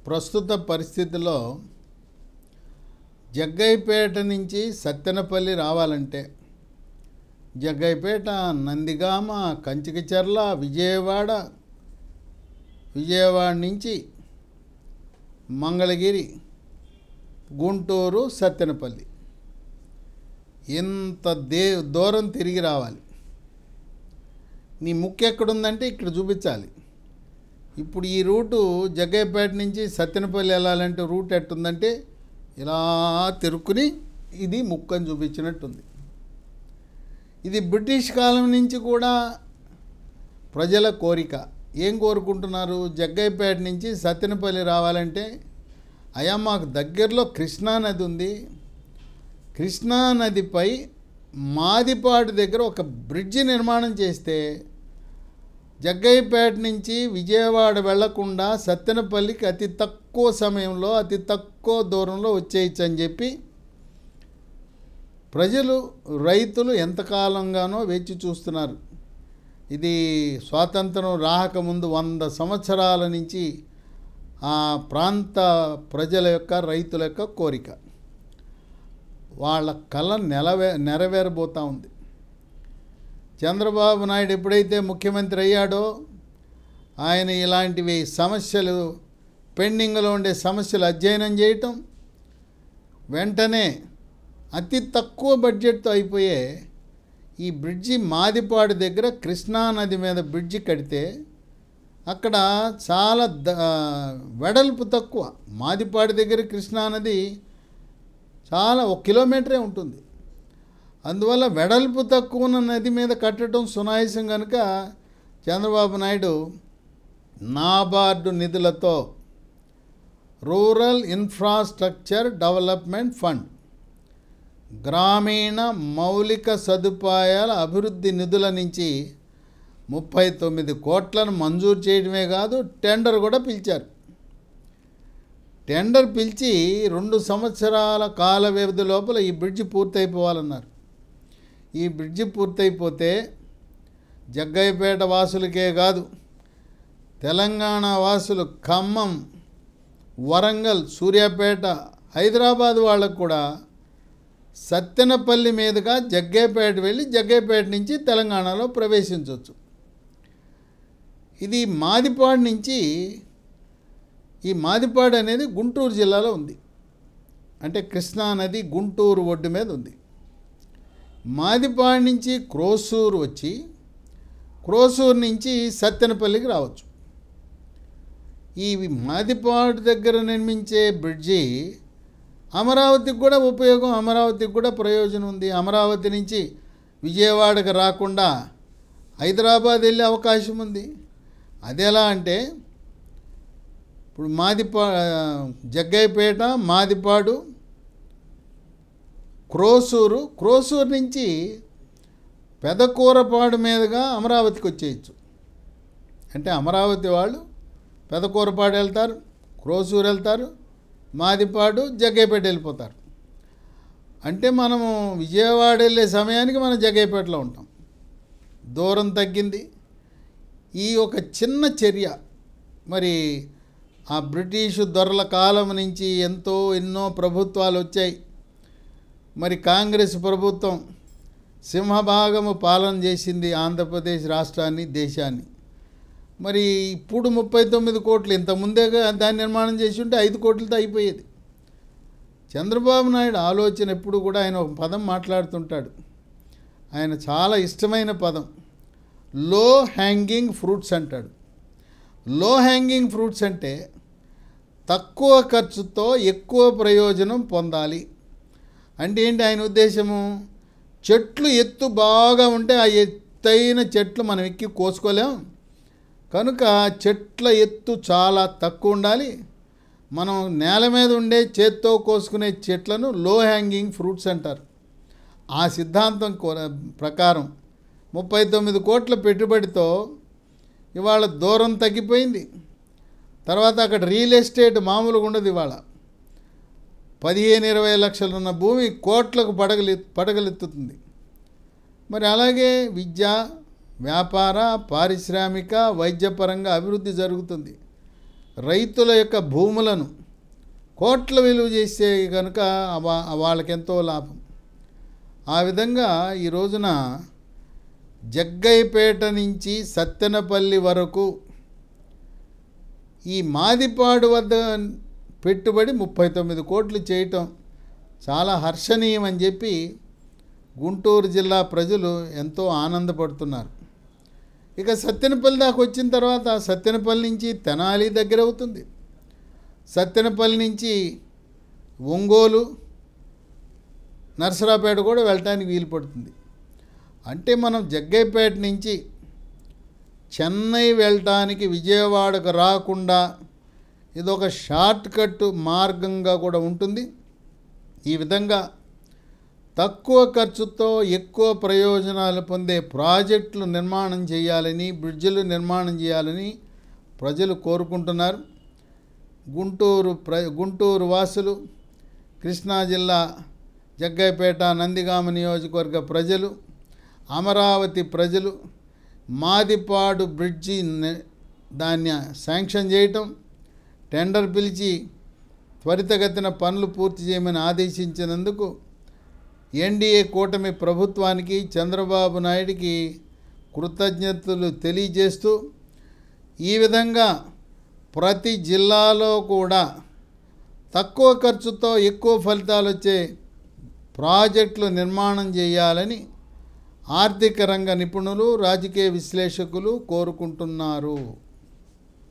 ప్రస్తుత పరిస్థితుల్లో జగ్గయ్యపేట నుంచి సత్తెనపల్లి రావాలంటే జగ్గయ్యపేట, నందిగామ, కంచికచర్ల, విజయవాడ నుంచి మంగళగిరి, గుంటూరు, సత్తెనపల్లి ఇంత దూరం తిరిగి రావాలి. నీ ముక్కు ఎక్కడుందంటే ఇక్కడ చూపించాలి. ఇప్పుడు ఈ రూటు జగ్గయ్యపేట నుంచి సత్తెనపల్లి వెళ్ళాలంటే రూట్ ఎట్టుందంటే ఇలా తిరుక్కుని ఇది ముక్కు అని చూపించినట్టుంది. ఇది బ్రిటిష్ కాలం నుంచి కూడా ప్రజల కోరిక. ఏం కోరుకుంటున్నారు? జగ్గయ్యపేట నుంచి సత్తెనపల్లి రావాలంటే అయ్యా మాకు దగ్గరలో కృష్ణానది ఉంది, కృష్ణానదిపై మాదిపాడు దగ్గర ఒక బ్రిడ్జి నిర్మాణం చేస్తే జగ్గయ్యపేట నుంచి విజయవాడ వెళ్లకుండా సత్తెనపల్లికి అతి తక్కువ సమయంలో అతి తక్కువ దూరంలో వచ్చేయచ్చు అని చెప్పి ప్రజలు, రైతులు ఎంతకాలంగానో వేచి చూస్తున్నారు. ఇది స్వాతంత్రం రాకముందు 100 సంవత్సరాల నుంచి ఆ ప్రాంత ప్రజల యొక్క, రైతుల యొక్క కోరిక. వాళ్ళ కళ నెరవేరబోతూ ఉంది. చంద్రబాబు నాయుడు ఎప్పుడైతే ముఖ్యమంత్రి అయ్యాడో ఆయన ఇలాంటివి సమస్యలు, పెండింగ్లో ఉండే సమస్యలు అధ్యయనం చేయటం, వెంటనే అతి తక్కువ బడ్జెట్తో అయిపోయే ఈ బ్రిడ్జి మాదిపాడు దగ్గర కృష్ణానది మీద బ్రిడ్జి కడితే అక్కడ చాలా వెడల్పు తక్కువ. మాదిపాడు దగ్గర కృష్ణానది చాలా 1 కిలోమీటరే ఉంటుంది. అందువల్ల వెడల్పు తక్కువ ఉన్న నది మీద కట్టడం సునాయాసం కనుక చంద్రబాబు నాయుడు నాబార్డు నిధులతో రూరల్ ఇన్ఫ్రాస్ట్రక్చర్ డెవలప్మెంట్ ఫండ్, గ్రామీణ మౌలిక సదుపాయాల అభివృద్ధి నిధుల నుంచి 39 కోట్లను మంజూరు చేయడమే కాదు, టెండర్ కూడా పిలిచారు. టెండర్ పిలిచి 2 సంవత్సరాల కాల వ్యవధి లోపల ఈ బ్రిడ్జి పూర్తయిపోవాలన్నారు. ఈ బ్రిడ్జి పూర్తయిపోతే జగ్గయ్యపేట వాసులకే కాదు, తెలంగాణ వాసులు ఖమ్మం, వరంగల్, సూర్యాపేట, హైదరాబాద్ వాళ్ళకు కూడా సత్తెనపల్లి మీదుగా జగ్గయ్యపేట వెళ్ళి జగ్గయ్యపేట నుంచి తెలంగాణలో ప్రవేశించవచ్చు. ఇది మాదిపాడు నుంచి, ఈ మాదిపాడు అనేది గుంటూరు జిల్లాలో ఉంది. అంటే కృష్ణానది గుంటూరు ఒడ్డు మీద ఉంది. మాదిపాడు నుంచి క్రోసూరు వచ్చి క్రోసూరు నుంచి సత్తెనపల్లికి రావచ్చు. ఈ మాదిపాడు దగ్గర నిర్మించే బ్రిడ్జి అమరావతికి కూడా ఉపయోగం, అమరావతికి కూడా ప్రయోజనం ఉంది. అమరావతి నుంచి విజయవాడకు రాకుండా హైదరాబాద్ వెళ్ళే అవకాశం ఉంది. అది ఎలా అంటే ఇప్పుడు జగ్గయ్యపేట, మాదిపాడు, క్రోసూరు నుంచి పెదకూరపాడు మీదుగా అమరావతికి వచ్చేయచ్చు. అంటే అమరావతి వాళ్ళు పెదకూరపాడు వెళ్తారు, క్రోసూరు వెళ్తారు, మాదిపాడు, జగ్గయ్యపేట వెళ్ళిపోతారు. అంటే మనము విజయవాడ వెళ్ళే సమయానికి మనం జగ్గయ్యపేటలో ఉంటాం. దూరం తగ్గింది. ఈ ఒక చిన్న చర్య మరి ఆ బ్రిటిషు దొరల కాలం నుంచి ఎన్నో ప్రభుత్వాలు వచ్చాయి. మరి కాంగ్రెస్ ప్రభుత్వం సింహభాగము పాలన చేసింది ఆంధ్రప్రదేశ్ రాష్ట్రాన్ని, దేశాన్ని. మరి ఇప్పుడు 39 కోట్లు, ఇంతకుముందేగా దాన్ని నిర్మాణం చేసి ఉంటే 5 కోట్లతో అయిపోయేది. చంద్రబాబు నాయుడు ఆలోచన ఎప్పుడు కూడా ఆయన ఒక పదం మాట్లాడుతుంటాడు, ఆయన చాలా ఇష్టమైన పదం, లో హ్యాంగింగ్ ఫ్రూట్స్ అంటాడు. లో హ్యాంగింగ్ ఫ్రూట్స్ అంటే తక్కువ ఖర్చుతో ఎక్కువ ప్రయోజనం పొందాలి అంటే ఏంటి ఆయన ఉద్దేశము? చెట్లు ఎత్తు బాగా ఉంటే ఆ ఎత్తైన చెట్లు మనం ఎక్కి కోసుకోలేం కనుక చెట్ల ఎత్తు చాలా తక్కువ ఉండాలి. మనం నేల మీద ఉండే చేత్తో కోసుకునే చెట్లను లో హ్యాంగింగ్ ఫ్రూట్స్ అంటారు. ఆ సిద్ధాంతం ప్రకారం 39 కోట్ల పెట్టుబడితో ఇవాళ దూరం తగ్గిపోయింది. తర్వాత అక్కడ రియల్ ఎస్టేట్ మామూలుగా ఉండదు. ఇవాళ 15-20 లక్షలు ఉన్న భూమి కోట్లకు పడగలెత్తుతుంది. మరి అలాగే విద్య, వ్యాపార, పారిశ్రామిక, వైద్యపరంగా అభివృద్ధి జరుగుతుంది. రైతుల యొక్క భూములను కోట్ల విలువ చేస్తే కనుక వాళ్ళకెంతో లాభం. ఆ విధంగా ఈ రోజున జగ్గయ్యపేట నుంచి సత్తెనపల్లి వరకు ఈ మాదిపాడు వద్ద పెట్టుబడి 39 కోట్లు చేయటం చాలా హర్షణీయం అని చెప్పి గుంటూరు జిల్లా ప్రజలు ఎంతో ఆనందపడుతున్నారు. ఇక సత్తెనపల్లి దాకా వచ్చిన తర్వాత సత్తెనపల్లి నుంచి తెనాలి దగ్గర అవుతుంది. సత్తెనపల్లి నుంచి ఒంగోలు, నరసరావుపేట కూడా వెళ్ళటానికి వీలు పడుతుంది. అంటే మనం జగ్గయ్యపేట నుంచి చెన్నై వెళ్ళటానికి విజయవాడకు రాకుండా ఇదొక షార్ట్ కట్ మార్గంగా కూడా ఉంటుంది. ఈ విధంగా తక్కువ ఖర్చుతో ఎక్కువ ప్రయోజనాలు పొందే ప్రాజెక్టులు నిర్మాణం చేయాలని, బ్రిడ్జిలు నిర్మాణం చేయాలని ప్రజలు కోరుకుంటున్నారు. గుంటూరు వాసులు, కృష్ణా జిల్లా జగ్గయ్యపేట, నందిగామ నియోజకవర్గ ప్రజలు, అమరావతి ప్రజలు మాదిపాడు బ్రిడ్జి దాన్ని శాంక్షన్ చేయటం, టెండర్ పిలిచి త్వరితగతిన పనులు పూర్తి చేయమని ఆదేశించినందుకు ఎన్డీఏ కూటమి ప్రభుత్వానికి, చంద్రబాబు నాయుడికి కృతజ్ఞతలు తెలియజేస్తూ ఈ విధంగా ప్రతి జిల్లాలో కూడా తక్కువ ఖర్చుతో ఎక్కువ ఫలితాలు వచ్చే ప్రాజెక్టులు నిర్మాణం చేయాలని ఆర్థిక రంగ నిపుణులు, రాజకీయ విశ్లేషకులు కోరుకుంటున్నారు.